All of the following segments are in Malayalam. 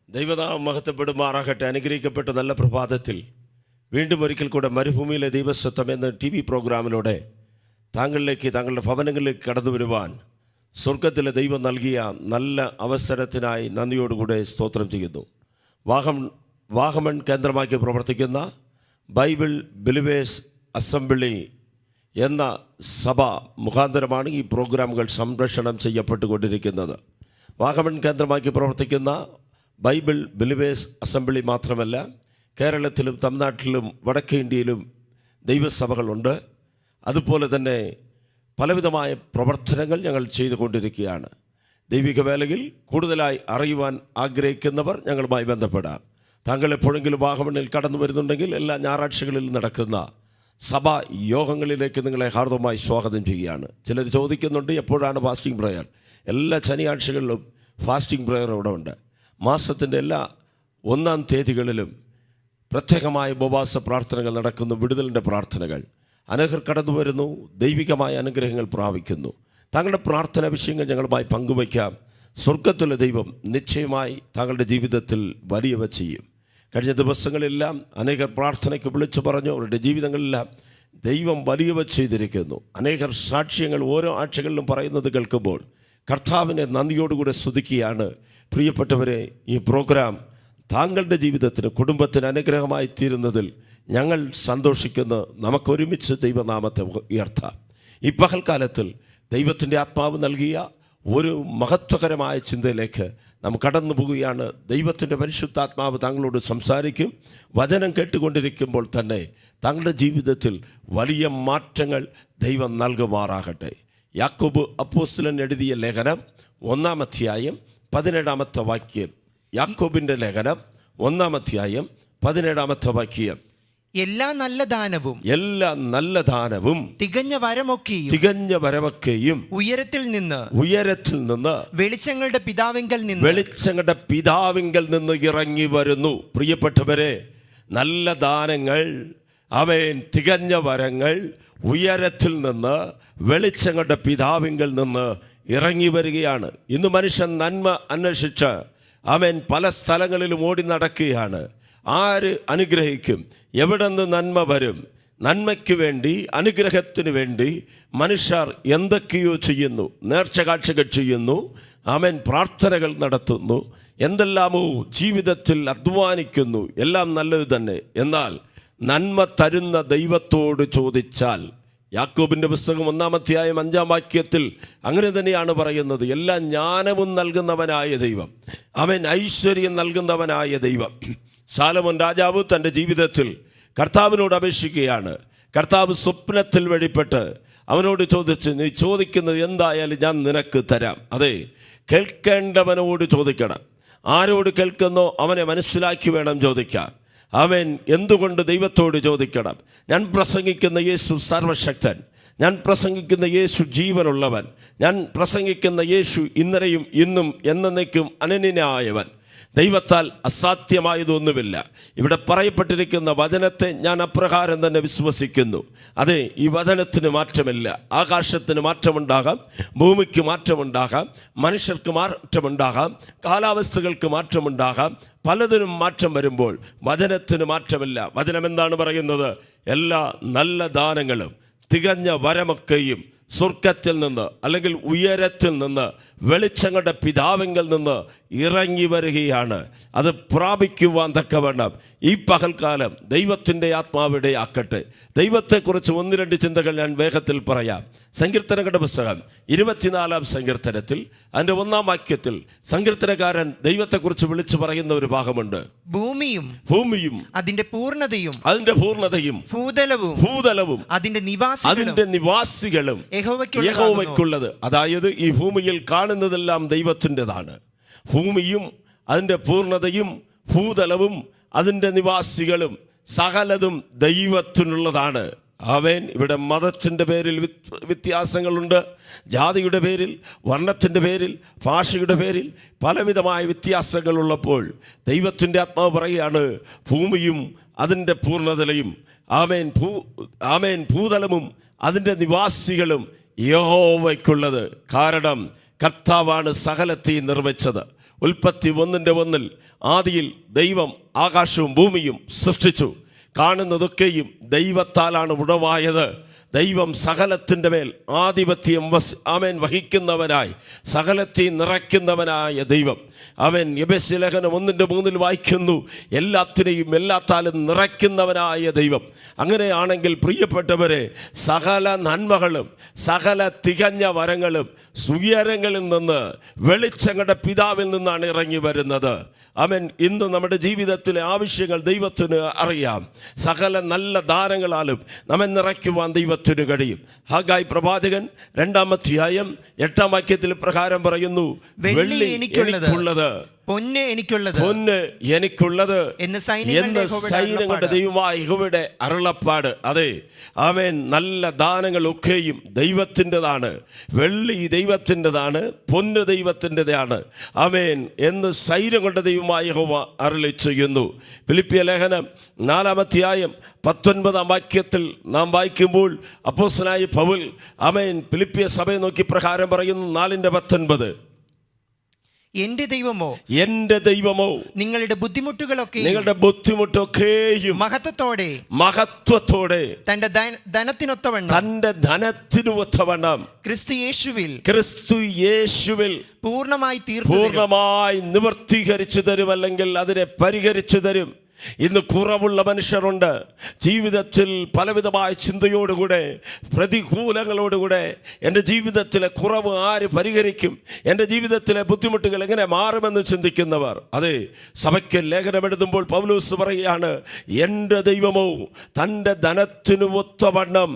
ദൈവനാമം മഹത്വപ്പെടുമാറാകട്ടെ. അനുഗ്രഹിക്കപ്പെട്ട നല്ല പ്രഭാതത്തിൽ വീണ്ടും ഒരിക്കൽ കൂടെ മരുഭൂമിയിലെ ദൈവസ്വത്വം എന്ന TV പ്രോഗ്രാമിലൂടെ താങ്കളിലേക്ക്, താങ്കളുടെ ഭവനങ്ങളിലേക്ക് കടന്നു വരുവാൻ സ്വർഗത്തിലെ ദൈവം നൽകിയ നല്ല അവസരത്തിനായി നന്ദിയോടുകൂടെ സ്തോത്രം ചെയ്യുന്നു. വാഗമൺ കേന്ദ്രമാക്കി പ്രവർത്തിക്കുന്ന ബൈബിൾ ബിലീവേഴ്സ് അസംബ്ലി എന്ന സഭ മുഖാന്തരമാണ് ഈ പ്രോഗ്രാമുകൾ സംപ്രേഷണം ചെയ്യപ്പെട്ടുകൊണ്ടിരിക്കുന്നത്. വാഗമൺ കേന്ദ്രമാക്കി പ്രവർത്തിക്കുന്ന ബൈബിൾ ബിലീവേഴ്സ് അസംബ്ലി മാത്രമല്ല, കേരളത്തിലും തമിഴ്നാട്ടിലും വടക്കേ ഇന്ത്യയിലും ദൈവസഭകളുണ്ട്. അതുപോലെ തന്നെ പലവിധമായ പ്രവർത്തനങ്ങൾ ഞങ്ങൾ ചെയ്തുകൊണ്ടിരിക്കുകയാണ്. ദൈവിക വേലയിൽ കൂടുതലായി അറിയുവാൻ ആഗ്രഹിക്കുന്നവർ ഞങ്ങളുമായി ബന്ധപ്പെടാം. താങ്കൾ എപ്പോഴെങ്കിലും വാഗമണ്ണിൽ കടന്നു വരുന്നുണ്ടെങ്കിൽ എല്ലാ ഞായറാഴ്ചകളിൽ നടക്കുന്ന സഭാ യോഗങ്ങളിലേക്ക് നിങ്ങളെ ഹാർദവമായി സ്വാഗതം ചെയ്യുകയാണ്. ചിലർ ചോദിക്കുന്നുണ്ട്, എപ്പോഴാണ് ഫാസ്റ്റിംഗ് പ്രയർ? എല്ലാ ശനിയാഴ്ചകളിലും ഫാസ്റ്റിംഗ് പ്രയർ ഇവിടെ ഉണ്ട്. മാസത്തിൻ്റെ എല്ലാ 1-ാം തീയതികളിലും പ്രത്യേകമായ ഉപവാസ പ്രാർത്ഥനകൾ നടക്കുന്നു, വിടുതലിൻ്റെ പ്രാർത്ഥനകൾ. അനേകർ കടന്നു വരുന്നു, ദൈവികമായ അനുഗ്രഹങ്ങൾ പ്രാപിക്കുന്നു. താങ്കളുടെ പ്രാർത്ഥന വിഷയങ്ങൾ ഞങ്ങളുമായി പങ്കുവയ്ക്കാം. സ്വർഗത്തിലെ ദൈവം നിശ്ചയമായി താങ്കളുടെ ജീവിതത്തിൽ വലിയവ ചെയ്യും. കഴിഞ്ഞ ദിവസങ്ങളെല്ലാം അനേകർ പ്രാർത്ഥനയ്ക്ക് വിളിച്ചു പറഞ്ഞു. അവരുടെ ജീവിതങ്ങളെല്ലാം ദൈവം വലിയവ ചെയ്തിരിക്കുന്നു. അനേകർ സാക്ഷ്യങ്ങൾ ഓരോ ആഴ്ചകളിലും പറയുന്നത് കേൾക്കുമ്പോൾ കർത്താവിനെ നന്ദിയോടുകൂടെ സ്തുതിക്കുകയാണ്. പ്രിയപ്പെട്ടവരെ, ഈ പ്രോഗ്രാം താങ്കളുടെ ജീവിതത്തിന്, കുടുംബത്തിന് അനുഗ്രഹമായി തീരുന്നതിൽ ഞങ്ങൾ സന്തോഷിക്കുന്നു. നമുക്കൊരുമിച്ച് ദൈവനാമത്തെ ഉയർത്താം. ഈ പകൽക്കാലത്തിൽ ദൈവത്തിൻ്റെ ആത്മാവ് നൽകിയ ഒരു മഹത്വകരമായ ചിന്തയിലേക്ക് നാം കടന്നു പോവുകയാണ്. ദൈവത്തിൻ്റെ പരിശുദ്ധാത്മാവ് താങ്കളോട് സംസാരിക്കും. വചനം കേട്ടുകൊണ്ടിരിക്കുമ്പോൾ തന്നെ താങ്കളുടെ ജീവിതത്തിൽ വലിയ മാറ്റങ്ങൾ ദൈവം നൽകുമാറാകട്ടെ. യാക്കോബ് അപ്പോസ്തലൻ എഴുതിയ ലേഖനം 1-ാം അധ്യായം 17-ാമത്തെ വാക്യം. യാക്കോബിൻ്റെ ലേഖനം 1-ാം അധ്യായം 17-ാമത്തെ വാക്യം. എല്ലാ നല്ല ദാനവും തികഞ്ഞ വരമൊക്കെയും ഉയരത്തിൽ നിന്ന് വെളിച്ചങ്ങളുടെ പിതാവിങ്കൽ നിന്ന് ഇറങ്ങി വരുന്നു. പ്രിയപ്പെട്ടവരെ, നല്ല ദാനങ്ങൾ, തികഞ്ഞ വരങ്ങൾ ഉയരത്തിൽ നിന്ന്, വെളിച്ചങ്ങളുടെ പിതാവിങ്കൽ നിന്ന് ഇറങ്ങി വരികയാണ്. ഇന്ന് മനുഷ്യൻ നന്മ അന്വേഷിച്ച് പല സ്ഥലങ്ങളിലും ഓടി നടക്കുകയാണ്. ആര് അനുഗ്രഹിക്കും? എവിടെ നിന്ന് നന്മ വരും? നന്മയ്ക്ക് വേണ്ടി, അനുഗ്രഹത്തിന് വേണ്ടി മനുഷ്യർ എന്തൊക്കെയോ ചെയ്യുന്നു. നേർച്ച കാഴ്ചകൾ ചെയ്യുന്നു, പ്രാർത്ഥനകൾ നടത്തുന്നു, എന്തെല്ലാമോ ജീവിതത്തിൽ അധ്വാനിക്കുന്നു. എല്ലാം നല്ലത് തന്നെ. എന്നാൽ നന്മ തരുന്ന ദൈവത്തോട് ചോദിച്ചാൽ, യാക്കോബിൻ്റെ പുസ്തകം 1-ാം അധ്യായം 5-ാം വാക്യത്തിൽ അങ്ങനെ തന്നെയാണ് പറയുന്നത്. എല്ലാ ജ്ഞാനവും നൽകുന്നവനായ ദൈവം, ഐശ്വര്യം നൽകുന്നവനായ ദൈവം. ശലോമോൻ രാജാവ് തൻ്റെ ജീവിതത്തിൽ കർത്താവിനോട് അപേക്ഷിക്കുകയാണ്. കർത്താവ് സ്വപ്നത്തിൽ വെളിപ്പെട്ട് അവനോട് ചോദിച്ച്, നീ ചോദിക്കുന്നത് എന്തായാലും ഞാൻ നിനക്ക് തരാം. അതെ, കേൾക്കേണ്ടവനോട് ചോദിക്കണം. ആരോട് കേൾക്കുന്നോ അവനെ മനസ്സിലാക്കി വേണം ചോദിക്കാൻ. എന്തുകൊണ്ട് ദൈവത്തോട് ചോദിക്കണം? ഞാൻ പ്രസംഗിക്കുന്ന യേശു സർവശക്തൻ, ഞാൻ പ്രസംഗിക്കുന്ന യേശു ജീവനുള്ളവൻ, ഞാൻ പ്രസംഗിക്കുന്ന യേശു ഇന്നലെയും ഇന്നും എന്നേക്കും അനന്യനായവൻ. ദൈവത്താൽ അസാധ്യമായതൊന്നുമില്ല. ഇവിടെ പറയപ്പെട്ടിരിക്കുന്ന വചനത്തെ ഞാൻ അപ്രകാരം തന്നെ വിശ്വസിക്കുന്നു. അതെ, ഈ വചനത്തിന് മാറ്റമില്ല. ആകാശത്തിന് മാറ്റമുണ്ടാകാം, ഭൂമിക്ക് മാറ്റമുണ്ടാകാം, മനുഷ്യർക്ക് മാറ്റമുണ്ടാകാം, കാലാവസ്ഥകൾക്ക് മാറ്റമുണ്ടാകാം, പലതിനും മാറ്റം വരുമ്പോൾ വചനത്തിന് മാറ്റമില്ല. വചനം എന്താണ് പറയുന്നത്? എല്ലാ നല്ല ദാനങ്ങളും തികഞ്ഞ വരമൊക്കെയും സ്വർഗത്തിൽ നിന്ന്, അല്ലെങ്കിൽ ഉയരത്തിൽ നിന്ന്, വെളിച്ചങ്ങളുടെ പിതാവിങ്കൽ നിന്ന് ഇറങ്ങി വരികയാണ്. അത് പ്രാപിക്കുവാൻ തക്കവണ്ണം ഈ പകൽക്കാലം ദൈവത്തിൻ്റെ ആത്മാവിടെ ആക്കട്ടെ. ദൈവത്തെക്കുറിച്ച് 1-2 ചിന്തകൾ ഞാൻ വേഗത്തിൽ പറയാം. സങ്കീർത്തനങ്ങളുടെ പുസ്തകം 24-ാം സങ്കീർത്തനത്തിൽ അതിൻ്റെ 1-ാം വാക്യത്തിൽ സങ്കീർത്തനക്കാരൻ ദൈവത്തെക്കുറിച്ച് വിളിച്ചു പറയുന്ന ഒരു ഭാഗമുണ്ട്. ഭൂമിയും അതിന്റെ പൂർണ്ണതയും ഭൂതലവും അതിന്റെ നിവാസികളും യഹോവയ്ക്കുള്ളത്. അതായത് ഈ ഭൂമിയിൽ കാണുന്നതെല്ലാം ദൈവത്തിൻ്റെതാണ്. ഭൂമിയും അതിൻ്റെ പൂർണ്ണതയും ഭൂതലവും അതിൻ്റെ നിവാസികളും സകലതും ദൈവത്തിനുള്ളതാണ്. ഇവിടെ മതത്തിൻ്റെ പേരിൽ വ്യത്യാസങ്ങളുണ്ട്, ജാതിയുടെ പേരിൽ, വർണ്ണത്തിൻ്റെ പേരിൽ, ഭാഷയുടെ പേരിൽ പലവിധമായ വ്യത്യാസങ്ങളുള്ളപ്പോൾ ദൈവത്തിൻ്റെ ആത്മാവ് പറയുകയാണ്, ഭൂമിയും അതിൻ്റെ പൂർണ്ണതയും ഭൂതലവും അതിൻ്റെ നിവാസികളും യഹോവയ്ക്കുള്ളത്. കാരണം കർത്താവാണ് സകലത്തെയും നിർമ്മിച്ചത്. ഉൽപ്പത്തി 1:1 ആദിയിൽ ദൈവം ആകാശവും ഭൂമിയും സൃഷ്ടിച്ചു. കാണുന്നതൊക്കെയും ദൈവത്താലാണ് ഉടവായത്. ദൈവം സകലത്തിൻ്റെ മേൽ ആധിപത്യം വഹിക്കുന്നവനായി, സകലത്തെ നിറയ്ക്കുന്നവനായ ദൈവം. അവൻ എബേസ്യ ലേഖനം 1:3 വായിക്കുന്നു, എല്ലാത്തിനെയും എല്ലാത്താലും നിറയ്ക്കുന്നവനായ ദൈവം. അങ്ങനെയാണെങ്കിൽ പ്രിയപ്പെട്ടവരെ, സകല നന്മകളും സകല തികഞ്ഞ വരങ്ങളും ഉയരങ്ങളിൽ നിന്ന് വെളിച്ചങ്ങളുടെ പിതാവിൽ നിന്നാണ് ഇറങ്ങി വരുന്നത്. അവൻ ഇന്ന് നമ്മുടെ ജീവിതത്തിലെ ആവശ്യങ്ങൾ ദൈവത്തിന് അറിയാം. സകല നല്ല ദാനങ്ങളാലും നമ്മെ നിറയ്ക്കുവാൻ ദൈവത്തിന് കഴിയും. ഹഗായി പ്രവാചകൻ 2-ാം അധ്യായം 8-ാം വാക്യത്തിൽ പ്രകാരം പറയുന്നു, വെള്ളി എനിക്കുള്ളത്, പൊന്ന് എനിക്കുള്ളത് എന്ന് സൈന്യങ്ങളുടെ ദൈവമായ യഹോവയുടെ അരുളപ്പാട്. അതെ, അവൻ നല്ല ദാനങ്ങളൊക്കെയും ദൈവത്തിൻ്റെതാണ്. വെള്ളി ദൈവത്തിൻ്റെതാണ്, പൊന്ന് ദൈവത്തിൻ്റെതാണ്. അവൻ എന്ന് സൈന്യങ്ങളുടെ ദൈവമായ യഹോവ അരുളി ചെയ്യുന്നു. ഫിലിപ്പിയ ലേഖനം 4-ാം അധ്യായം 19-ാം വാക്യത്തിൽ നാം വായിക്കുമ്പോൾ അപ്പോസ്തലനായ പൗൽ അവൻ ഫിലിപ്പിയ സഭയെ നോക്കി പ്രകാരം പറയുന്നു, 4:19, എന്റെ ദൈവമോ നിങ്ങളുടെ ബുദ്ധിമുട്ടൊക്കെയും മഹത്വത്തോടെ തന്റെ ധനത്തിനൊത്തവണ്ണം ക്രിസ്തു യേശുവിൽ പൂർണ്ണമായി നിവർത്തീകരിച്ചു തരും, അല്ലെങ്കിൽ അതിനെ പരിഹരിച്ചു തരും. ഇന്ന് കുറവുള്ള മനുഷ്യരുണ്ട്. ജീവിതത്തിൽ പലവിധമായ ചിന്തയോടുകൂടെ, പ്രതികൂലങ്ങളോടുകൂടെ എൻ്റെ ജീവിതത്തിലെ കുറവ് ആര് പരിഹരിക്കും, എൻ്റെ ജീവിതത്തിലെ ബുദ്ധിമുട്ടുകൾ എങ്ങനെ മാറുമെന്ന് ചിന്തിക്കുന്നവർ. അതെ, സഭയ്ക്ക് ലേഖനം എഴുതുമ്പോൾ പൗലോസ് പറയുകയാണ്, എൻ്റെ ദൈവമോ തൻ്റെ ധനത്തിനു ഒത്തവണ്ണം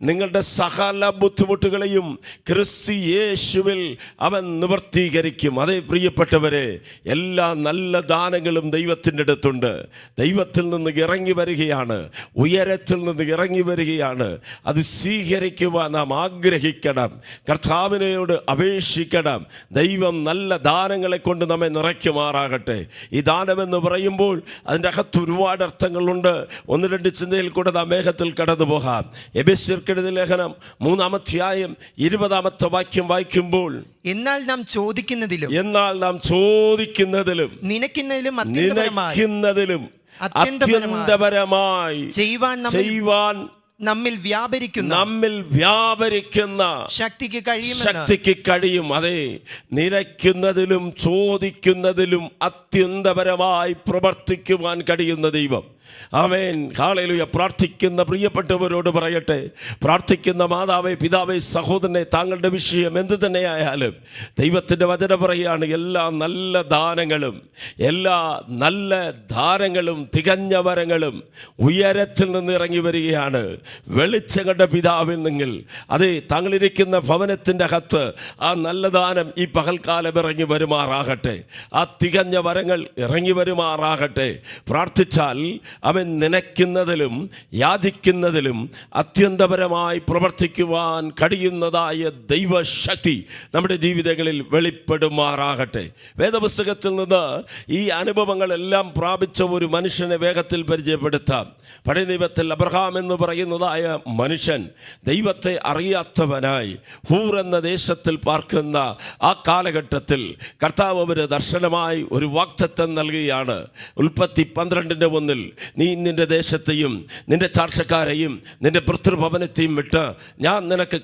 നിങ്ങളുടെ സകല ബുദ്ധിമുട്ടുകളെയും ക്രിസ്തു യേശുവിൽ അവൻ നിവർത്തീകരിക്കും. അതേ പ്രിയപ്പെട്ടവരെ, എല്ലാ നല്ല ദാനങ്ങളും ദൈവത്തിൻ്റെ അടുത്തുണ്ട്. ദൈവത്തിൽ നിന്ന് ഇറങ്ങി വരികയാണ്, ഉയരത്തിൽ നിന്ന് ഇറങ്ങി വരികയാണ്. അത് സ്വീകരിക്കുവാൻ നാം ആഗ്രഹിക്കണം, കർത്താവിനോട് അപേക്ഷിക്കണം. ദൈവം നല്ല ദാനങ്ങളെ കൊണ്ട് നമ്മെ നിറയ്ക്കുമാറാകട്ടെ. ഈ ദാനമെന്ന് പറയുമ്പോൾ അതിൻ്റെ അകത്ത് ഒരുപാട് അർത്ഥങ്ങളുണ്ട്. 1-2 ചിന്തയിൽ കൂടെ നാം വേഗത്തിൽ കടന്നു പോകാം. എബേസ്യർക്കെഴുതിയ ലേഖനം 3-ാം അധ്യായം 20-ാമത്തെ വാക്യം വായിക്കുമ്പോൾ, എന്നാൽ നാം ചോദിക്കുന്നതിലും നിനക്കുന്നതിലും അത്യന്തപരമായി ചെയ്യുവാൻ നമ്മിൽ വ്യാപരിക്കുന്ന ശക്തിക്ക് കഴിയും. അതെ, നിനയ്ക്കുന്നതിലും ചോദിക്കുന്നതിലും അത്യന്തപരമായി പ്രവർത്തിക്കുവാൻ കഴിയുന്ന ദൈവം. ആമേൻ, ഹല്ലേലൂയ. പ്രാർത്ഥിക്കുന്ന പ്രിയപ്പെട്ടവരോട് പറയട്ടെ, പ്രാർത്ഥിക്കുന്ന മാതാവേ, പിതാവേ, സഹോദരനെ, താങ്കളുടെ വിഷയം എന്ത് തന്നെയായാലും ദൈവത്തിൻ്റെ വചനം പറയുകയാണ്, എല്ലാ നല്ല ദാനങ്ങളും തികഞ്ഞ വരങ്ങളും ഉയരത്തിൽ നിന്ന് ഇറങ്ങി വരികയാണ്, വെളിച്ചങ്ങളുടെ പിതാവിൽ നിങ്ങൾ. അതെ, താങ്കളിരിക്കുന്ന ഭവനത്തിൻ്റെ അകത്ത് ആ നല്ല ദാനം ഈ പകൽക്കാലം ഇറങ്ങി വരുമാറാകട്ടെ, ആ തികഞ്ഞ വരങ്ങൾ ഇറങ്ങി വരുമാറാകട്ടെ. പ്രാർത്ഥിച്ചാൽ അവൻ നനയ്ക്കുന്നതിലും യാചിക്കുന്നതിലും അത്യന്തപരമായി പ്രവർത്തിക്കുവാൻ കഴിയുന്നതായ ദൈവശക്തി നമ്മുടെ ജീവിതങ്ങളിൽ വെളിപ്പെടുമാറാകട്ടെ. വേദപുസ്തകത്തിൽ നിന്ന് ഈ അനുഭവങ്ങളെല്ലാം പ്രാപിച്ച ഒരു മനുഷ്യനെ വേഗത്തിൽ പരിചയപ്പെടുത്താം. പഴയ നിയമത്തിൽ അബ്രഹാം എന്ന് പറയുന്നതായ മനുഷ്യൻ ദൈവത്തെ അറിയാത്തവനായി ഹൂർ എന്ന ദേശത്തിൽ പാർക്കുന്ന ആ കാലഘട്ടത്തിൽ കർത്താവ് അവന് ദർശനമായി ഒരു വാഗ്ദത്തം നൽകുകയാണ്. ഉൽപ്പത്തി 12:1, നീ നിന്റെ ദേശത്തെയും നിന്റെ ചാർച്ചക്കാരെയും നിന്റെ ഭർതൃഭവനത്തെയും വിട്ട് ഞാൻ നിനക്ക്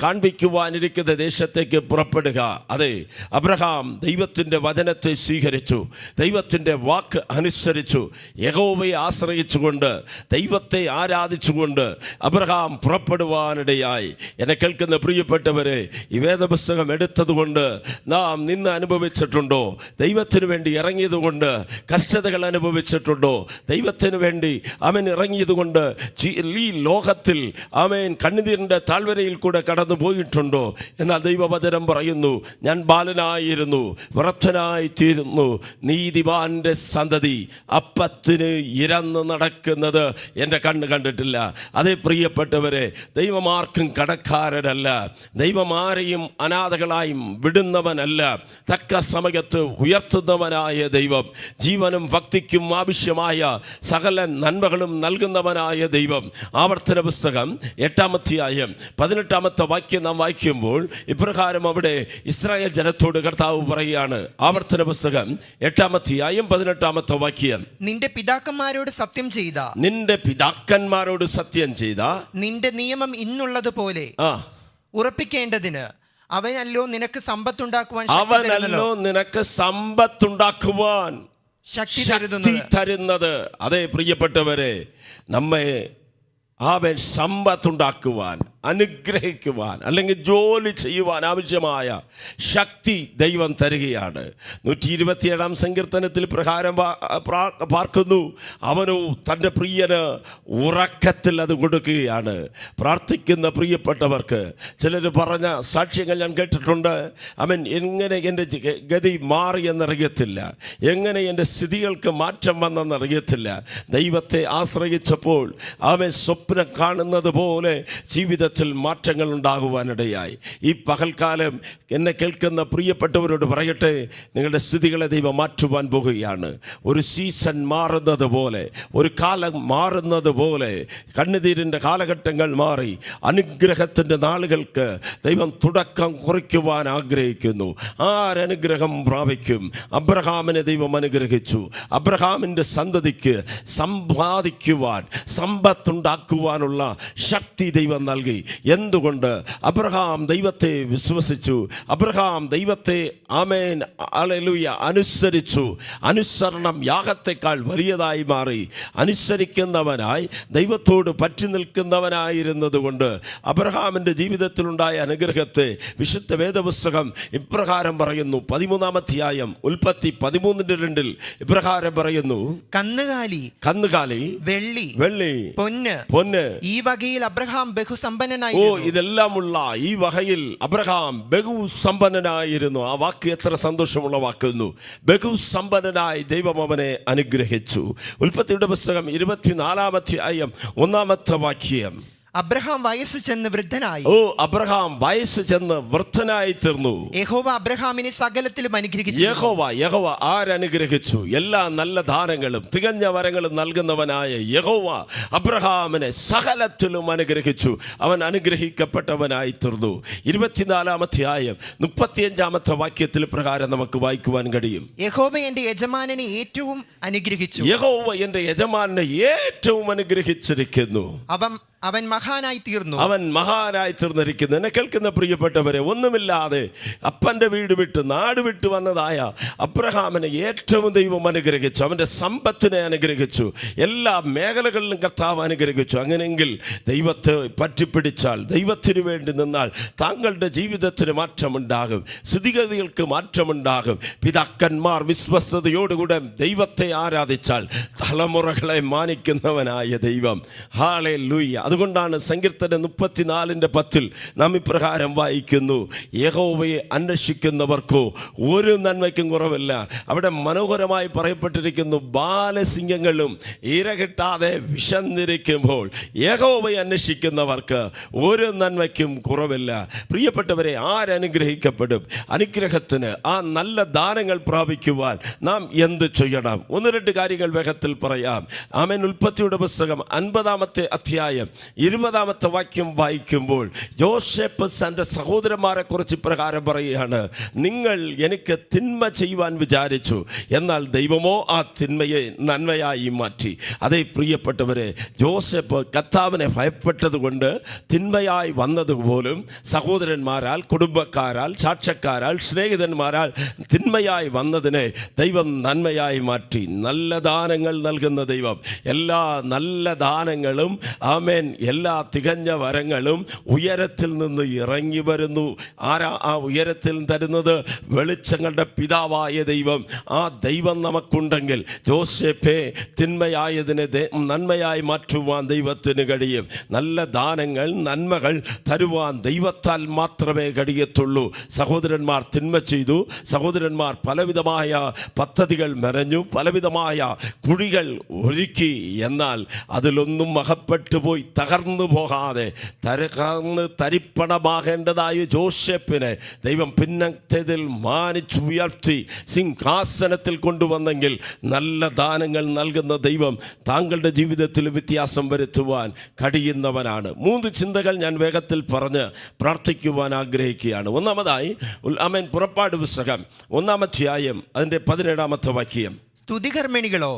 കാണിക്കുവാനിരിക്കുന്ന ദേശത്തേക്ക് പുറപ്പെടുക. അതെ, അബ്രഹാം ദൈവത്തിൻ്റെ വചനത്തെ സ്വീകരിച്ചു, ദൈവത്തിൻ്റെ വാക്ക് അനുസരിച്ചു, യഹോവയെ ആശ്രയിച്ചുകൊണ്ട് ദൈവത്തെ ആരാധിച്ചുകൊണ്ട് അബ്രഹാം പുറപ്പെടുവാനിടയായി. എന്നെ കേൾക്കുന്ന പ്രിയപ്പെട്ടവരെ, ഈ വേദപുസ്തകം എടുത്തതുകൊണ്ട് നാം നിന്ന് അനുഭവിച്ചിട്ടുണ്ടോ? ദൈവത്തിന് വേണ്ടി ഇറങ്ങിയതുകൊണ്ട് കഷ്ടതകൾ അനുഭവിച്ചിട്ടുണ്ടോ? ദൈവത്തിന് വേണ്ടി അവൻ ഇറങ്ങിയതുകൊണ്ട് ഈ ലോകത്തിൽ അവൻ കണ്ണുനീരിൻ്റെ താഴ്വരയിൽ കൂടെ കടന്നു പോയിട്ടുണ്ടോ? എന്നാൽ ദൈവവചനം പറയുന്നു, ഞാൻ ബാലനായിരുന്നു, വൃദ്ധനായി തീരുന്നു, നീതിമാന്റെ സന്തതി അപ്പത്തിന് ഇരന്ന് നടക്കുന്നത് എൻ്റെ കണ്ണ് കണ്ടിട്ടില്ല. അതേ പ്രിയപ്പെട്ടവരെ, ദൈവമാർക്കും കടക്കാരനല്ല, ദൈവമാരെയും അനാഥകളായും വിടുന്നവനല്ല, തക്ക സമയത്ത് ഉയർത്തുന്നവനായ ദൈവം, ജീവനും ഭക്തിക്കും ആവശ്യമായ സകല നന്മകളും നൽകുന്നവനായ ദൈവം. ആവർത്തന പുസ്തകം 8-ാം അധ്യായം 18-ാമത്തെ വാക്യം നാം വായിക്കുമ്പോൾ ഇപ്രകാരം അവിടെ ഇസ്രായേൽ ജനത്തോട് കർത്താവ് പറയുകയാണ്. ആവർത്തന പുസ്തകം 8-ാം അധ്യായം 18-ാമത്തെ വാക്യം. നിന്റെ പിതാക്കന്മാരോട് സത്യം ചെയ്ത നിന്റെ പിതാക്കന്മാരോട് സത്യം ചെയ്ത നിന്റെ നിയമം ഇന്നുള്ളതുപോലെ ഉറപ്പിക്കേണ്ടതിന് അവനല്ലോ നിനക്ക് സമ്പത്തുണ്ടാക്കുവാൻ ശക്തി തരുന്നത്. അതെ പ്രിയപ്പെട്ടവരെ, നമ്മെ അവൻ സമ്പത്തുണ്ടാക്കുവാൻ, അനുഗ്രഹിക്കുവാൻ, അല്ലെങ്കിൽ ജോലി ചെയ്യുവാൻ ആവശ്യമായ ശക്തി ദൈവം തരികയാണ്. 127-ാം സങ്കീർത്തനത്തിൽ പ്രകാരം പാർക്കുന്നു, അവനോ തൻ്റെ പ്രിയന് ഉറക്കത്തിൽ അത് കൊടുക്കുകയാണ്. പ്രാർത്ഥിക്കുന്ന പ്രിയപ്പെട്ടവർക്ക് ചിലർ പറഞ്ഞ സാക്ഷ്യങ്ങൾ ഞാൻ കേട്ടിട്ടുണ്ട്. അവൻ എങ്ങനെ എൻ്റെ ഗതി മാറിയെന്നറിയത്തില്ല, എങ്ങനെ എൻ്റെ സ്ഥിതികൾക്ക് മാറ്റം വന്നെന്നറിയത്തില്ല. ദൈവത്തെ ആശ്രയിച്ചപ്പോൾ അവൻ സ്വപ്നം കാണുന്നത് പോലെ ജീവിതത്തിൽ മാറ്റങ്ങൾ ഉണ്ടാകുവാനിടയായി. ഈ പകൽക്കാലം എന്നെ കേൾക്കുന്ന പ്രിയപ്പെട്ടവരോട് പറയട്ടെ, നിങ്ങളുടെ സ്ഥിതികളെ ദൈവം മാറ്റുവാൻ പോകുകയാണ്. ഒരു സീസൺ മാറുന്നത് പോലെ, ഒരു കാലം മാറുന്നത് പോലെ കണ്ണുനീരിൻ്റെ കാലഘട്ടങ്ങൾ മാറി അനുഗ്രഹത്തിൻ്റെ നാളുകൾക്ക് ദൈവം തുടക്കം കുറിക്കുവാൻ ആഗ്രഹിക്കുന്നു. ആരനുഗ്രഹം പ്രാപിക്കും? അബ്രഹാമിനെ ദൈവം അനുഗ്രഹിച്ചു. അബ്രഹാമിൻ്റെ സന്തതിക്ക് സമ്പാദിക്കുവാൻ, സമ്പത്തുണ്ടാക്കുവാനുള്ള ശക്തി ദൈവം നൽകി. എന്തുകൊണ്ട്? അബ്രഹാം ദൈവത്തെ വിശ്വസിച്ചു. അബ്രഹാം ദൈവത്തെ ആമേൻ ഹല്ലേലൂയ അനുസരിച്ചു. അനുസരണം യാഗത്തെക്കാൾ വലിയതായി മാറി. അനുസരിക്കുന്നവനായി ദൈവത്തോട് പറ്റി നിൽക്കുന്നവനായിരുന്നത് കൊണ്ട് അബ്രഹാമിൻ്റെ ജീവിതത്തിലുണ്ടായ അനുഗ്രഹത്തെ വിശുദ്ധ വേദപുസ്തകം ഇപ്രകാരം പറയുന്നു. 13-ാം അധ്യായം ഉൽപ്പത്തി 13:2 ഇപ്രകാരം പറയുന്നു, കന്നുകാലി വെള്ളി പൊന്ന് ഈ വകയിൽ അബ്രഹാം ബഹുസമ്പന്നനായി. ഇതെല്ലാമുള്ള ഈ വകയിൽ അബ്രഹാം ബഹുസമ്പന്നനായിരുന്നു. ആ വാക്ക് എത്ര സന്തോഷമുള്ള വാക്കുന്നു. ബഹുസമ്പന്നനായി ദൈവം അവനെ അനുഗ്രഹിച്ചു. ഉൽപ്പത്തിയുടെ പുസ്തകം 24-ാം അധ്യായം 1-ാമത്തെ വാക്യം. അബ്രഹാം വയസ്സ് ചെന്ന് വൃദ്ധനായി. അബ്രഹാം വയസ്സ് ചെന്ന് വൃദ്ധനായി തീർന്നു. യഹോവ അബ്രഹാമിനെ സകലത്തിലും അനുഗ്രഹിച്ചു. യഹോവ ആരനുഗ്രഹിച്ചു? എല്ലാ നല്ല ദാനങ്ങളും തികഞ്ഞ വരങ്ങളും നൽകുന്നവനായ യഹോവ അബ്രഹാമിനെ സകലത്തിലും അനുഗ്രഹിച്ചു. അവൻ അനുഗ്രഹിക്കപ്പെട്ടവനായി തീർന്നു. 24-ാം അധ്യായം 35-ാമത്തെ വാക്യത്തിൽ പ്രകാരം നമുക്ക് വായിക്കുവാൻ കഴിയും. യഹോവ എന്റെ യജമാനനെ ഏറ്റവും അനുഗ്രഹിച്ചു. യഹോവ എന്റെ യജമാനെ ഏറ്റവും അനുഗ്രഹിച്ചിരിക്കുന്നു. അവൻ മഹാനായി തീർന്നിരിക്കുന്നു. എന്നെ കേൾക്കുന്ന പ്രിയപ്പെട്ടവരെ, ഒന്നുമില്ലാതെ അപ്പൻ്റെ വീട് വിട്ട് നാട് വിട്ട് വന്നതായ അബ്രഹാമിനെ ഏറ്റവും ദൈവം അനുഗ്രഹിച്ചു. അവൻ്റെ സമ്പത്തിനെ അനുഗ്രഹിച്ചു. എല്ലാ മേഖലകളിലും കർത്താവ് അനുഗ്രഹിച്ചു. അങ്ങനെയെങ്കിൽ ദൈവത്തെ പറ്റിപ്പിടിച്ചാൽ, ദൈവത്തിന് വേണ്ടി നിന്നാൽ താങ്കളുടെ ജീവിതത്തിന് മാറ്റമുണ്ടാകും, സ്ഥിതിഗതികൾക്ക് മാറ്റമുണ്ടാകും. പിതാക്കന്മാർ വിശ്വസ്തയോടുകൂടെ ദൈവത്തെ ആരാധിച്ചാൽ തലമുറകളെ മാനിക്കുന്നവനായ ദൈവം. ഹല്ലേലൂയ. അതുകൊണ്ടാണ് സങ്കീർത്തനം 34:10 നാം ഇപ്രകാരം വായിക്കുന്നു, യഹോവയെ അന്വേഷിക്കുന്നവർക്കോ ഒരു നന്മയ്ക്കും കുറവില്ല. അവിടെ മനോഹരമായി പറയപ്പെട്ടിരിക്കുന്നു, ബാലസിംഹങ്ങളും ഇര കിട്ടാതെ വിശന്നിരിക്കുമ്പോൾ യഹോവയെ അന്വേഷിക്കുന്നവർക്ക് ഒരു നന്മയ്ക്കും കുറവില്ല. പ്രിയപ്പെട്ടവരെ, ആരനുഗ്രഹിക്കപ്പെടും? അനുഗ്രഹത്തിന്, ആ നല്ല ദാനങ്ങൾ പ്രാപിക്കുവാൻ നാം എന്ത് ചെയ്യണം? 1-2 കാര്യങ്ങൾ വേഗത്തിൽ പറയാം. ആമേൻ. ഉൽപ്പത്തിയുടെ പുസ്തകം 50-ാമത്തെ അധ്യായം 20-ാമത്തെ വാക്യം വായിക്കുമ്പോൾ യോസേപ്പ് തൻ്റെ സഹോദരന്മാരെ കുറിച്ച് ഇപ്രകാരം പറയുകയാണ്, നിങ്ങൾ എനിക്ക് തിന്മ ചെയ്യുവാൻ വിചാരിച്ചു, എന്നാൽ ദൈവമോ ആ തിന്മയെ നന്മയായി മാറ്റി. അതേ പ്രിയപ്പെട്ടവരെ, യോസേപ്പ് കർത്താവിനെ ഭയപ്പെട്ടതുകൊണ്ട് തിന്മയായി വന്നതുപോലും സഹോദരന്മാരാൽ, കുടുംബക്കാരാൽ, സാക്ഷക്കാരാൽ, സ്നേഹിതന്മാരാൽ തിന്മയായി വന്നതിനെ ദൈവം നന്മയായി മാറ്റി. നല്ല ദാനങ്ങൾ നൽകുന്ന ദൈവം. എല്ലാ നല്ല ദാനങ്ങളും ആമേൻ, എല്ലാ തികഞ്ഞ വരങ്ങളും ഉയരത്തിൽ നിന്ന് ഇറങ്ങി വരുന്നു. ആരാ ആ ഉയരത്തിൽ തരുന്നത്? വെളിച്ചങ്ങളുടെ പിതാവായ ദൈവം. ആ ദൈവം നമുക്കുണ്ടെങ്കിൽ യോസേപ്പേ തിന്മയായതിനെ നന്മയായി മാറ്റുവാൻ ദൈവത്തിന് കഴിയും. നല്ല ദാനങ്ങൾ, നന്മകൾ തരുവാൻ ദൈവത്താൽ മാത്രമേ കഴിയത്തുള്ളൂ. സഹോദരന്മാർ തിന്മ ചെയ്തു. സഹോദരന്മാർ പലവിധമായ പദ്ധതികൾ മെനഞ്ഞു, പലവിധമായ കുഴികൾ ഒരുക്കി. എന്നാൽ അതിലൊന്നും അകപ്പെട്ടുപോയി തകർന്നു പോകാതെ തരിപ്പണമാകേണ്ടതായ ജോസഫിനെ ദൈവം പിന്നത്തേതിൽ മാനിച്ചുയർത്തി സിംഹാസനത്തിൽ കൊണ്ടുവന്നെങ്കിൽ നല്ല ദാനങ്ങൾ നൽകുന്ന ദൈവം താങ്കളുടെ ജീവിതത്തിൽ വ്യത്യാസം വരുത്തുവാൻ കഴിയുന്നവനാണ്. 3 ചിന്തകൾ ഞാൻ വേഗത്തിൽ പറഞ്ഞ് പ്രാർത്ഥിക്കുവാൻ ആഗ്രഹിക്കുകയാണ്. ഒന്നാമതായി ആമേൻ, പുറപ്പാട് പുസ്തകം 1-ാം അധ്യായം അതിൻ്റെ 17-ാമത്തെ വാക്യം. സ്തുതികർമ്മിണികളോ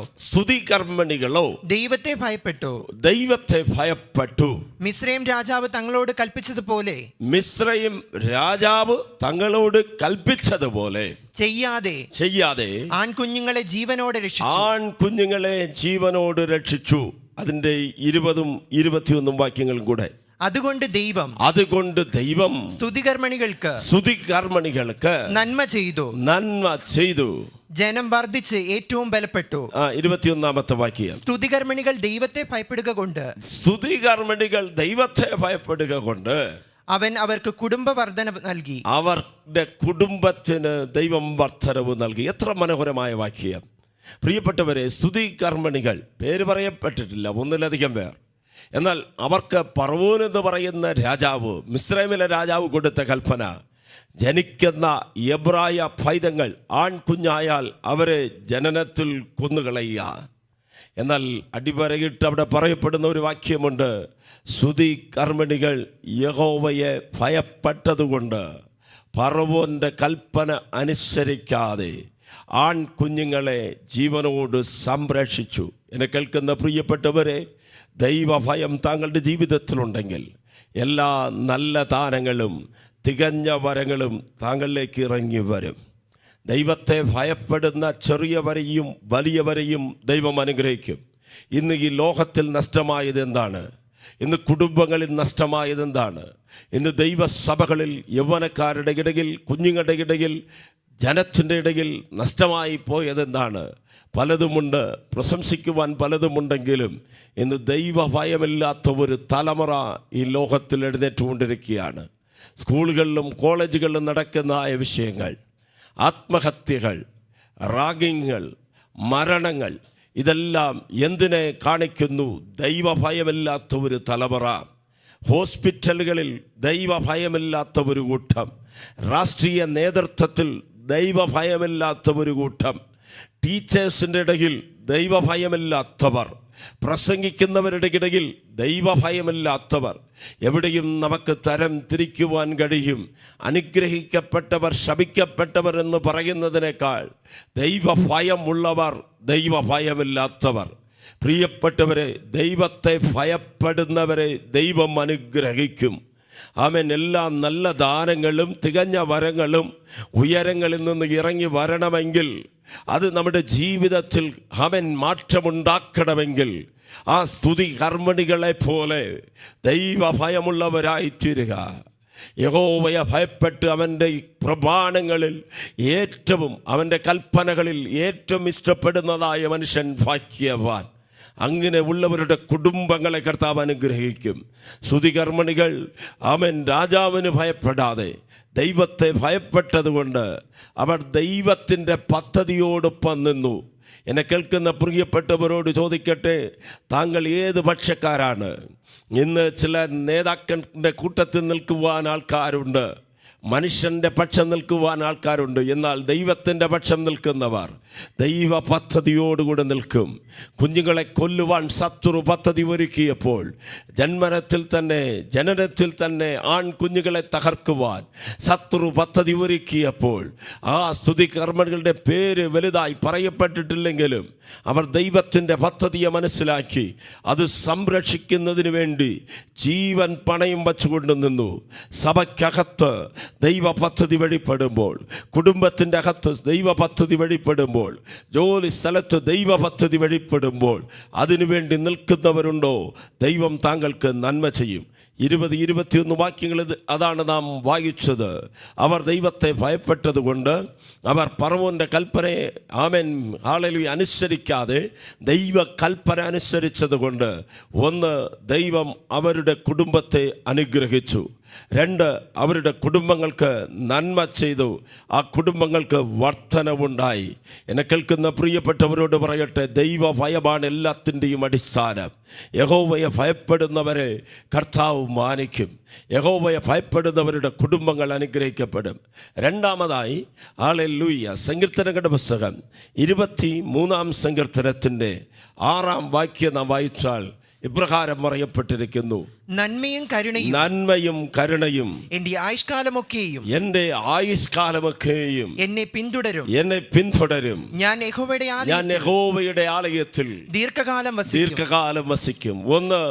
ദൈവത്തെ ഭയപ്പെട്ടു. മിസ്രയീം രാജാവ് തങ്ങളോട് കൽപ്പിച്ചതുപോലെ ചെയ്യാതെ ആൺകുഞ്ഞുങ്ങളെ ജീവനോട് രക്ഷിച്ചു. അതിന്റെ 20-ഉം 21-ഉം വാക്യങ്ങളും കൂടെ. അതുകൊണ്ട് ദൈവം സ്തുതികർമ്മിണികൾക്ക് നന്മ ചെയ്തു. ജനം വർദ്ധിച്ച് ഏറ്റവും ബലപ്പെട്ടു. 21-ാമത്തെ വാക്യം. സ്തുതികർമ്മിണികൾ ദൈവത്തെ ഭയപ്പെടുക കൊണ്ട് അവൻ അവർക്ക് കുടുംബ വർധനവ് നൽകി. അവരുടെ കുടുംബത്തിന് ദൈവം വർധനവ് നൽകി. എത്ര മനോഹരമായ വാക്യം. പ്രിയപ്പെട്ടവരെ, സ്തുതികർമ്മിണികൾ പേര് പറയപ്പെട്ടിട്ടില്ല, 1-ലധികം പേർ. എന്നാൽ അവർക്ക് ഫറവോൻ എന്ന് പറയുന്ന രാജാവ്, മിസ്രൈമിലെ രാജാവ് കൊടുത്ത കൽപ്പന, ജനിക്കുന്ന എബ്രായ പൈതങ്ങൾ ആൺകുഞ്ഞായാൽ അവരെ ജനനത്തിൽ കൊന്നുകളയുക. എന്നാൽ അടിവരയിട്ട് അവിടെ പറയപ്പെടുന്ന ഒരു വാക്യമുണ്ട്, സ്തുതികർമ്മിണികൾ യഹോവയെ ഭയപ്പെട്ടതുകൊണ്ട് ഫറവോന്റെ കൽപ്പന അനുസരിക്കാതെ ആൺകുഞ്ഞുങ്ങളെ ജീവനോട് സംരക്ഷിച്ചു. എന്നെ കേൾക്കുന്ന പ്രിയപ്പെട്ടവരെ, ദൈവഭയം താങ്കളുടെ ജീവിതത്തിലുണ്ടെങ്കിൽ എല്ലാ നല്ല ദാനങ്ങളും തികഞ്ഞ വരങ്ങളും താങ്കളിലേക്ക് ഇറങ്ങി വരും. ദൈവത്തെ ഭയപ്പെടുന്ന ചെറിയവരെയും വലിയവരെയും ദൈവം അനുഗ്രഹിക്കും. ഇന്ന് ഈ ലോകത്തിൽ നഷ്ടമായത് എന്താണ്? ഇന്ന് കുടുംബങ്ങളിൽ നഷ്ടമായത് എന്താണ്? ഇന്ന് ദൈവസഭകളിൽ യൗവനക്കാരുടെ ഇടയിൽ, കുഞ്ഞുങ്ങളുടെ ഇടയിൽ, ജനത്തിൻ്റെ ഇടയിൽ നഷ്ടമായി പോയതെന്താണ്? പലതുമുണ്ട്, പ്രശംസിക്കുവാൻ പലതുമുണ്ടെങ്കിലും ഇന്ന് ദൈവഭയമില്ലാത്ത ഒരു തലമുറ ഈ ലോകത്തിൽ എഴുന്നേറ്റുകൊണ്ടിരിക്കുകയാണ്. സ്കൂളുകളിലും കോളേജുകളിലും നടക്കുന്ന വിഷയങ്ങൾ, ആത്മഹത്യകൾ, റാഗിങ്ങുകൾ, മരണങ്ങൾ, ഇതെല്ലാം എന്തിനെ കാണിക്കുന്നു? ദൈവഭയമില്ലാത്ത ഒരു തലമുറ. ഹോസ്പിറ്റലുകളിൽ ദൈവഭയമില്ലാത്ത ഒരു കൂട്ടം, രാഷ്ട്രീയ നേതൃത്വത്തിൽ ദൈവഭയമില്ലാത്ത ഒരു കൂട്ടം, ടീച്ചേഴ്സിൻ്റെ ഇടയിൽ ദൈവഭയമില്ലാത്തവർ, പ്രസംഗിക്കുന്നവരുടെ ഇടയിൽ ദൈവഭയമില്ലാത്തവർ. എവിടെയും നമുക്ക് തരം തിരിക്കുവാൻ കഴിയും. അനുഗ്രഹിക്കപ്പെട്ടവർ, ശപിക്കപ്പെട്ടവർ എന്ന് പറയുന്നതിനേക്കാൾ ദൈവഭയമുള്ളവർ, ദൈവഭയമില്ലാത്തവർ. പ്രിയപ്പെട്ടവരെ, ദൈവത്തെ ഭയപ്പെടുന്നവരെ ദൈവം അനുഗ്രഹിക്കും. ആമേൻ. എല്ലാ നല്ല ദാനങ്ങളും തികഞ്ഞ വരങ്ങളും ഉയരങ്ങളിൽ നിന്ന് ഇറങ്ങി വരണമെങ്കിൽ, അത് നമ്മുടെ ജീവിതത്തിൽ ആമേൻ മാറ്റമുണ്ടാക്കണമെങ്കിൽ, ആ സ്തുതി കർമ്മിണികളെ പോലെ ദൈവഭയമുള്ളവരായിത്തീരുക. യഹോവയെ ഭയപ്പെട്ട് അവൻ്റെ പ്രമാണങ്ങളിൽ ഏറ്റവും, അവൻ്റെ കൽപ്പനകളിൽ ഏറ്റവും ഇഷ്ടപ്പെടുന്നതായ മനുഷ്യൻ ഭാഗ്യവാൻ. അങ്ങനെ ഉള്ളവരുടെ കുടുംബങ്ങളെ കർത്താവ് അനുഗ്രഹിക്കും. സ്തുതികർമ്മിണികൾ ആമേൻ രാജാവിന് ഭയപ്പെടാതെ ദൈവത്തെ ഭയപ്പെട്ടതുകൊണ്ട് അവർ ദൈവത്തിൻ്റെ പദ്ധതിയോടൊപ്പം നിന്നു. എന്നെ കേൾക്കുന്ന പ്രിയപ്പെട്ടവരോട് ചോദിക്കട്ടെ, താങ്കൾ ഏത് പക്ഷക്കാരാണ്? ഇന്ന് ചില നേതാക്കളുടെ കൂട്ടത്തിൽ നിൽക്കുവാൻ ആൾക്കാരുണ്ട്, മനുഷ്യൻ്റെ പക്ഷം നിൽക്കുവാൻ ആൾക്കാരുണ്ട്. എന്നാൽ ദൈവത്തിൻ്റെ പക്ഷം നിൽക്കുന്നവർ ദൈവ പദ്ധതിയോടുകൂടെ നിൽക്കും. കുഞ്ഞുങ്ങളെ കൊല്ലുവാൻ ശത്രു പദ്ധതി ഒരുക്കിയപ്പോൾ ജനനത്തിൽ തന്നെ ആൺകുഞ്ഞുങ്ങളെ തകർക്കുവാൻ ശത്രു പദ്ധതി ഒരുക്കിയപ്പോൾ ആ സ്തുതികർമ്മികളുടെ പേര് വലുതായി പറയപ്പെട്ടിട്ടില്ലെങ്കിലും അവർ ദൈവത്തിൻ്റെ പദ്ധതിയെ മനസ്സിലാക്കി അത് സംരക്ഷിക്കുന്നതിന് വേണ്ടി ജീവൻ പണയം വച്ചുകൊണ്ട് നിന്നു. സഭയ്ക്കകത്ത് ദൈവ പദ്ധതി വെളിപ്പെടുമ്പോൾ, കുടുംബത്തിൻ്റെ അകത്ത് ദൈവ പദ്ധതി വെളിപ്പെടുമ്പോൾ, ജോലി സ്ഥലത്ത് ദൈവ പദ്ധതി വെളിപ്പെടുമ്പോൾ അതിനുവേണ്ടി നിൽക്കുന്നവരുണ്ടോ, ദൈവം താങ്കൾക്ക് നന്മ ചെയ്യും. 20-21 വാക്യങ്ങൾ അതാണ് നാം വായിച്ചത്. അവർ ദൈവത്തെ ഭയപ്പെട്ടതുകൊണ്ട് അവർ ഫറവോന്റെ കൽപ്പനയെ ആമേൻ ഹല്ലേലൂയ അനുസരിക്കാതെ ദൈവ കൽപ്പന അനുസരിച്ചതുകൊണ്ട്, ഒന്ന്, ദൈവം അവരുടെ കുടുംബത്തെ അനുഗ്രഹിച്ചു. രണ്ട്, അവരുടെ കുടുംബങ്ങൾക്ക് നന്മ ചെയ്തു, ആ കുടുംബങ്ങൾക്ക് വർധനവുണ്ടായി. എന്നെ കേൾക്കുന്ന പ്രിയപ്പെട്ടവരോട് പറയട്ടെ, ദൈവ ഭയമാണ് എല്ലാത്തിൻ്റെയും അടിസ്ഥാനം. യഹോവയെ ഭയപ്പെടുന്നവരെ കർത്താവ് മാനിക്കും. യഹോവയെ ഭയപ്പെടുന്നവരുടെ കുടുംബങ്ങൾ അനുഗ്രഹിക്കപ്പെടും. രണ്ടാമതായി, ഹല്ലേലൂയ, സങ്കീർത്തനങ്ങളുടെ പുസ്തകം 23-ാം സങ്കീർത്തനത്തിൻ്റെ 6-ാം വാക്യം നാം വായിച്ചാൽ ഇപ്രകാരം പറയപ്പെട്ടിരിക്കുന്നു: നന്മയും കരുണയും എൻ്റെ ആയുഷ്കാലമൊക്കെയും എന്നെ പിന്തുടരും. ഞാൻ യഹോവയുടെ ആലയത്തിൽ ദീർഘകാലം വസിക്കും. ഒന്ന്,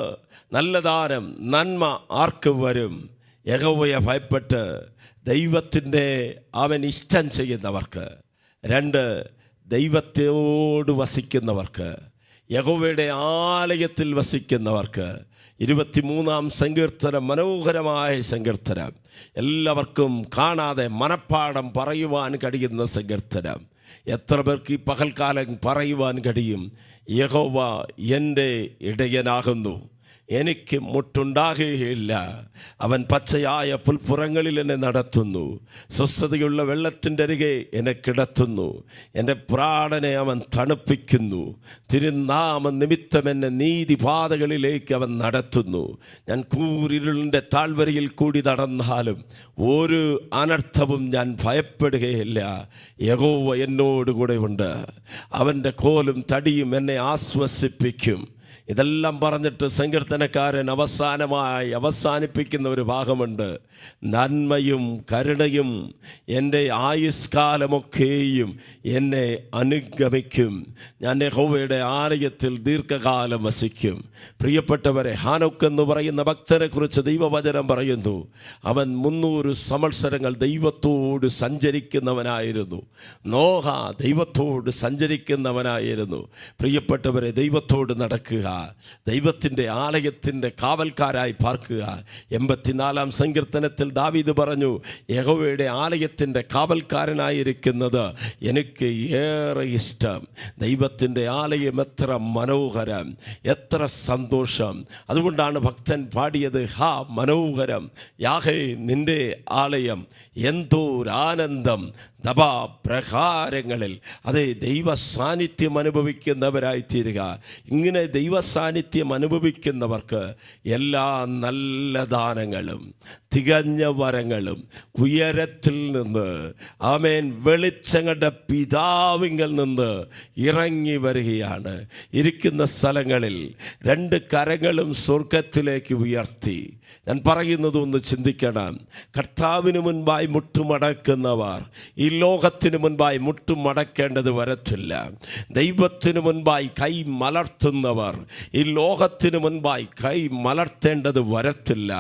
നല്ല ദാനം, നന്മ ആർക്ക് വരും? യഹോവയെ ഭയപ്പെട്ട് ദൈവത്തിൻ്റെ അവൻ ഇഷ്ടം ചെയ്യുന്നവർക്ക്. രണ്ട്, ദൈവത്തോട് വസിക്കുന്നവർക്ക്, യഹോവയുടെ ആലയത്തിൽ വസിക്കുന്നവർക്ക്. 23-ാം സങ്കീർത്തനം മനോഹരമായ സങ്കീർത്തനം, എല്ലാവർക്കും കാണാതെ മനപ്പാഠം പറയുവാൻ കഴിയുന്ന സങ്കീർത്തനം. എത്ര പേർക്ക് ഈ പകൽക്കാലം പറയുവാൻ കഴിയും? യഹോവ എൻ്റെ ഇടയനാകുന്നു, എനിക്ക് മുട്ടുണ്ടാകുകയില്ല. അവൻ പച്ചയായ പുൽപ്പുറങ്ങളിൽ എന്നെ നടത്തുന്നു, സ്വസ്ഥതയുള്ള വെള്ളത്തിൻ്റെ അരികെ എന്നെ കിടത്തുന്നു. എൻ്റെ പ്രാണനെ അവൻ തണുപ്പിക്കുന്നു, തിരുനാമ നിമിത്തം എന്നെ നീതിപാതകളിലേക്ക് അവൻ നടത്തുന്നു. ഞാൻ കൂരിരുളിൻ്റെ താഴ്വരയിൽ കൂടി നടന്നാലും ഒരു അനർത്ഥവും ഞാൻ ഭയപ്പെടുകയില്ല. യഹോവ എന്നോടുകൂടെ ഉണ്ട്, അവൻ്റെ കോലും തടിയും എന്നെ ആശ്വസിപ്പിക്കും. ഇതെല്ലാം പറഞ്ഞിട്ട് സങ്കീർത്തനക്കാരൻ അവസാനിപ്പിക്കുന്ന ഒരു ഭാഗമുണ്ട്: നന്മയും കരുണയും എൻ്റെ ആയുഷ്കാലമൊക്കെയും എന്നെ അനുഗമിക്കും. ഞാൻ യഹോവയുടെ ആലയത്തിൽ ദീർഘകാലം വസിക്കും. പ്രിയപ്പെട്ടവരെ, ഹാനോക്ക് എന്ന് പറയുന്ന ഭക്തനെ കുറിച്ച് ദൈവവചനം പറയുന്നു, അവൻ 300 സംവത്സരങ്ങൾ ദൈവത്തോട് സഞ്ചരിക്കുന്നവനായിരുന്നു. നോഹ ദൈവത്തോട് സഞ്ചരിക്കുന്നവനായിരുന്നു. പ്രിയപ്പെട്ടവരെ, ദൈവത്തോട് നടക്കുക, ദൈവത്തിൻ്റെ ആലയത്തിൻ്റെ കാവൽക്കാരായി പാർക്കുക. 84-ാം സങ്കീർത്തനത്തിൽ ദാവീദ് പറഞ്ഞു, യഹോവയുടെ ആലയത്തിൻ്റെ കാവൽക്കാരനായിരിക്കുന്നത് എനിക്ക് ഏറെ ഇഷ്ടം. ദൈവത്തിൻ്റെ ആലയം എത്ര മനോഹരം, എത്ര സന്തോഷം. അതുകൊണ്ടാണ് ഭക്തൻ പാടിയത്, ഹാ മനോഹരം യാഹേ നിൻ്റെ ആലയം, എന്തോരാനന്ദം പ്രകാരങ്ങളിൽ. അതെ, ദൈവ സാന്നിധ്യം അനുഭവിക്കുന്നവരായിത്തീരുക. ഇങ്ങനെ ദൈവ സാന്നിധ്യം അനുഭവിക്കുന്നവർക്ക് എല്ലാ നല്ല ദാനങ്ങളും തികഞ്ഞ വരങ്ങളും ഉയരത്തിൽ നിന്ന്, ആമേൻ, വെളിച്ചങ്ങളുടെ പിതാവിങ്കൽ നിന്ന് ഇറങ്ങി വരികയാണ്. ഇരിക്കുന്ന സ്ഥലങ്ങളിൽ 2 കരങ്ങളും സ്വർഗത്തിലേക്ക് ഉയർത്തി ഞാൻ പറയുന്നത് ഒന്ന് ചിന്തിക്കണം. കർത്താവിന് മുൻപായി മുട്ടുമടക്കുന്നവർ ഈ ലോകത്തിന് മുൻപായി മുട്ടുമടക്കേണ്ടത് വരത്തില്ല. ദൈവത്തിന് മുൻപായി കൈ മലർത്തുന്നവർ ഈ ലോകത്തിന് മുൻപായി കൈ മലർത്തേണ്ടത് വരത്തില്ല.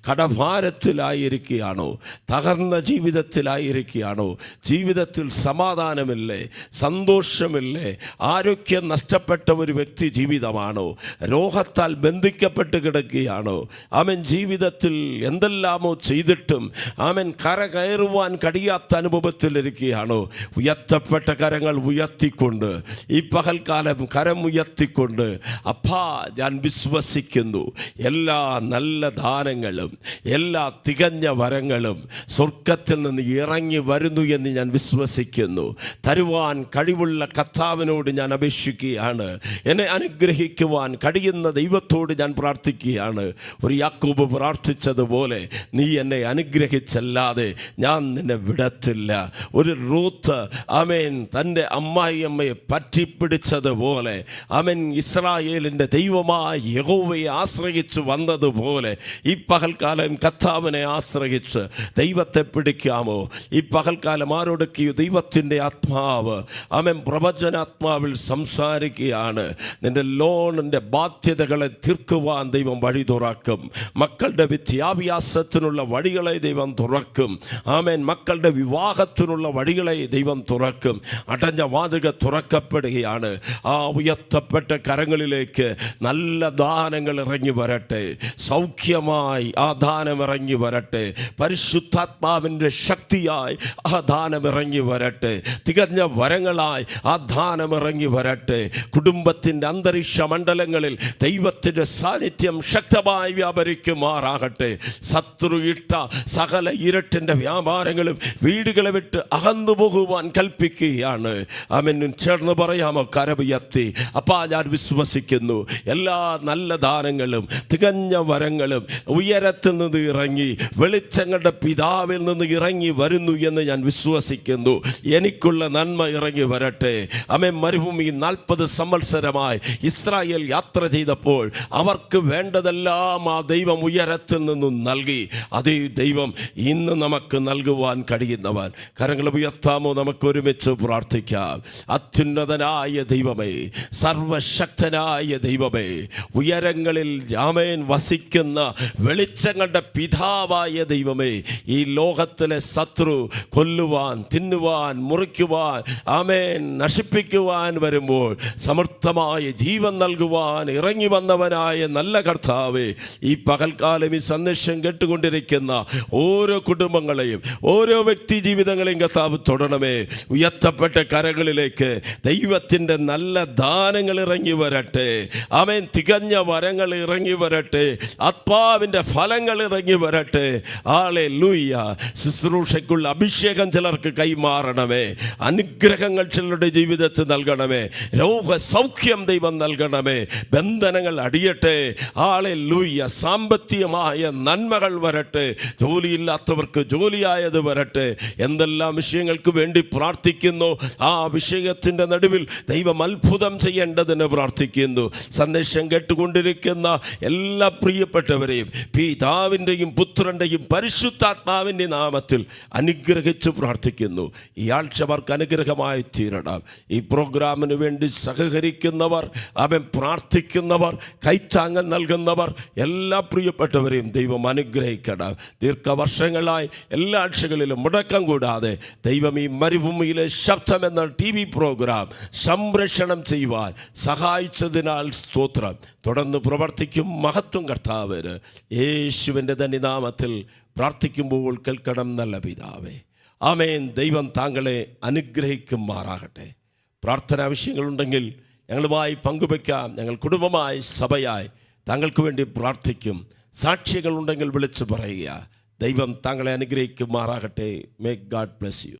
കടഭാരത്തിലായിരിക്കുകയാണോ? തകർന്ന ജീവിതത്തിലായിരിക്കുകയാണോ? ജീവിതത്തിൽ സമാധാനമില്ലേ? സന്തോഷമില്ലേ? ആരോഗ്യം നഷ്ടപ്പെട്ട ഒരു വ്യക്തി ജീവിതമാണോ? രോഗത്താൽ ബന്ധിക്കപ്പെട്ട് കിടക്കുകയാണോ? അവൻ ജീവിതത്തിൽ എന്തെല്ലാമോ ചെയ്തിട്ടും അവൻ കയറുവാൻ കഴിയാത്ത അനുഭവത്തിലിരിക്കുകയാണോ? ഉയർത്തപ്പെട്ട കരങ്ങൾ ഉയർത്തിക്കൊണ്ട് ഈ പകൽക്കാലം കരം ഉയർത്തിക്കൊണ്ട്, അപ്പാ ഞാൻ വിശ്വസിക്കുന്നു, എല്ലാ നല്ല ദാനങ്ങളും എല്ലാ തികഞ്ഞ വരങ്ങളും സ്വർഗത്തിൽ നിന്ന് ഇറങ്ങി വരുന്നു എന്ന് ഞാൻ വിശ്വസിക്കുന്നു. തരുവാൻ കഴിവുള്ള കർത്താവിനോട് ഞാൻ അപേക്ഷിക്കുകയാണ്. എന്നെ അനുഗ്രഹിക്കുവാൻ കഴിയുന്ന ദൈവത്തോട് ഞാൻ പ്രാർത്ഥിക്കുകയാണ്. ഒരു യാക്കോബ് പ്രാർത്ഥിച്ചതുപോലെ, നീ എന്നെ അനുഗ്രഹിച്ചല്ലാതെ ഞാൻ നിന്നെ വിടത്തില്ല. ഒരു റൂത്ത്, ആമേൻ, തൻ്റെ അമ്മായിയമ്മയെ പറ്റിപ്പിടിച്ചതുപോലെ, അവൻ ഇസ്രായേലിൻ്റെ ദൈവമായ യഹോവയെ ആശ്രയിച്ച് വന്നതുപോലെ ഈ പകൽക്കാലം കർത്താവിനെ ആശ്രയിച്ച് ദൈവത്തെ പിടിക്കാമോ? ഈ പകൽക്കാലം ആരോടൊക്കെയോ ദൈവത്തിൻ്റെ ആത്മാവ്, അവൻ പ്രവചനാത്മാവിൽ സംസാരിക്കുകയാണ്. നിന്റെ ലോണിൻ്റെ ബാധ്യതകളെ തീർക്കുവാൻ ദൈവം വഴി തുറക്കും. മക്കളുടെ വിദ്യാഭ്യാസത്തിനുള്ള വഴികളെ ദൈവം തുറക്കും. ആമേൻ. മക്കളുടെ വിവാഹത്തിനുള്ള ഉയർച്ചയ്ക്കുള്ള വഴികളെ ദൈവം തുറക്കും. അടഞ്ഞ വാതിലുകൾ തുറക്കപ്പെടുകയാണ്. ആ ഉയർത്തപ്പെട്ട കരങ്ങളിലേക്ക് നല്ല ദാനങ്ങൾ ഇറങ്ങി വരട്ടെ. സൗഖ്യമായി ആ ദാനം ഇറങ്ങി വരട്ടെ. പരിശുദ്ധാത്മാവിൻ്റെ ശക്തിയായി ആ ദാനം ഇറങ്ങി വരട്ടെ. തികഞ്ഞ വരങ്ങളായി ആ ദാനം ഇറങ്ങി വരട്ടെ. കുടുംബത്തിൻ്റെ അന്തരീക്ഷ മണ്ഡലങ്ങളിൽ ദൈവത്തിൻ്റെ സാന്നിധ്യം ശക്തമായി വ്യാപരിക്കുമാറാകട്ടെ. ശത്രു ഇട്ട സകല ഇരുട്ടിൻ്റെ വ്യാപാരങ്ങളും വീടുകളെ വിട്ട് അകന്നു പോകുവാൻ കൽപ്പിക്കുകയാണ്. ആമേൻ. ചേർന്ന് പറയാമോ? കരമുയർത്തി. അപ്പാ, ഞാൻ വിശ്വസിക്കുന്നു എല്ലാ നല്ല ദാനങ്ങളും തികഞ്ഞ വരങ്ങളും ഉയരത്തിൽ നിന്ന് ഇറങ്ങി വെളിച്ചങ്ങളുടെ പിതാവിൽ നിന്ന് ഇറങ്ങി വരുന്നു എന്ന് ഞാൻ വിശ്വസിക്കുന്നു. എനിക്കുള്ള നന്മ ഇറങ്ങി വരട്ടെ. ആമേൻ. മരുഭൂമി 40 സംവത്സരമായി ഇസ്രായേൽ യാത്ര ചെയ്തപ്പോൾ അവർക്ക് വേണ്ടതെല്ലാം ആ ദൈവം ഉയരത്തിൽ നിന്നും നൽകി. അതേ ദൈവം ഇന്ന് നമുക്ക് നൽകുവാൻ കഴിയുന്നവൻ. കരങ്ങൾ ഉയർത്താമോ? നമുക്ക് ഒരുമിച്ച് പ്രാർത്ഥിക്കാം. അത്യുന്നതനായ ദൈവമേ, സർവശക്തനായ ദൈവമേ, ഉയരങ്ങളിൽ ആമേൻ വസിക്കുന്ന വെളിച്ചങ്ങളുടെ പിതാവായ ദൈവമേ, ഈ ലോകത്തിലെ ശത്രു കൊല്ലുവാൻ, തിന്നുവാൻ, മുറിക്കുവാൻ, ആമേൻ നശിപ്പിക്കുവാൻ വരുമ്പോൾ സമർത്ഥമായ ജീവൻ നൽകുവാൻ ഇറങ്ങി വന്നവനായ നല്ല കർത്താവേ, ഈ പകൽക്കാലം ഈ സന്ദേശം കേട്ടുകൊണ്ടിരിക്കുന്ന ഓരോ കുടുംബങ്ങളെയും ഓരോ വ്യക്തി ജീവിതങ്ങളെയും കർത്താവ് തൊടണമേ. ഉയർത്തപ്പെട്ട കരങ്ങളിലേക്ക് ദൈവത്തിൻ്റെ നല്ല ദാനങ്ങൾ ഇറങ്ങി വരട്ടെ. ആമേൻ. തികഞ്ഞ വരങ്ങൾ ഇറങ്ങി വരട്ടെ. ആത്മാവിൻ്റെ ഫലങ്ങൾ ഇറങ്ങി വരട്ടെ. ഹല്ലേലൂയ. ശുശ്രൂഷയ്ക്കുള്ള അഭിഷേകം ചിലർക്ക് കൈമാറണമേ. അനുഗ്രഹങ്ങൾ ചിലരുടെ ജീവിതത്തിൽ നൽകണമേ. രോഗസൗഖ്യം ദൈവം നൽകണമേ. ബന്ധനങ്ങൾ അടിയട്ടെ. ഹല്ലേലൂയ. സാമ്പത്തികമായ നന്മകൾ വരട്ടെ. ജോലിയില്ലാത്തവർക്ക് ജോലിയായത് വരട്ടെ. എന്തെല്ലാം വിഷയങ്ങൾക്ക് വേണ്ടി പ്രാർത്ഥിക്കുന്നു, ആ വിഷയത്തിൻ്റെ നടുവിൽ ദൈവം അത്ഭുതം ചെയ്യേണ്ടതിന് പ്രാർത്ഥിക്കുന്നു. സന്ദേശം കേട്ടുകൊണ്ടിരിക്കുന്ന എല്ലാ പ്രിയപ്പെട്ടവരെയും പിതാവിൻ്റെയും പുത്രൻ്റെയും പരിശുദ്ധാത്മാവിൻ്റെ നാമത്തിൽ അനുഗ്രഹിച്ച് പ്രാർത്ഥിക്കുന്നു. ഈ ആഴ്ച അവർക്ക് അനുഗ്രഹമായി തീരണം. ഈ പ്രോഗ്രാമിന് വേണ്ടി സഹകരിക്കുന്നവർ, അവൻ പ്രാർത്ഥിക്കുന്നവർ, കൈത്താങ്ങൽ നൽകുന്നവർ, എല്ലാ പ്രിയപ്പെട്ടവരെയും ദൈവം അനുഗ്രഹിക്കണം. ദീർഘവർഷങ്ങളായി എല്ലാ ആഴ്ചകളിലും മുടക്കം കൂടാതെ ദൈവം ഈ മരുഭൂമിയിലെ ശബ്ദം എന്ന TV പ്രോഗ്രാം സംരക്ഷണം ചെയ്യുവാൻ സഹായിച്ചതിനാൽ സ്തോത്രം. തുടർന്ന് പ്രവർത്തിക്കും. മഹത്വം കർത്താവിന്. യേശുവിൻ്റെ ധന്യനാമത്തിൽ പ്രാർത്ഥിക്കുമ്പോൾ കേൾക്കണം നല്ല പിതാവേ. ആമേൻ. ദൈവം താങ്കളെ അനുഗ്രഹിക്കുമാറാകട്ടെ. പ്രാർത്ഥനാ വിഷയങ്ങളുണ്ടെങ്കിൽ ഞങ്ങളുമായി പങ്കുവയ്ക്കാം. ഞങ്ങൾ കുടുംബമായി സഭയായി താങ്കൾക്ക് വേണ്ടി പ്രാർത്ഥിക്കും. സാക്ഷികളുണ്ടെങ്കിൽ വിളിച്ചു പറയുക. ദൈവം താങ്കളെ അനുഗ്രഹിക്കുമാറാകട്ടെ. May God bless you.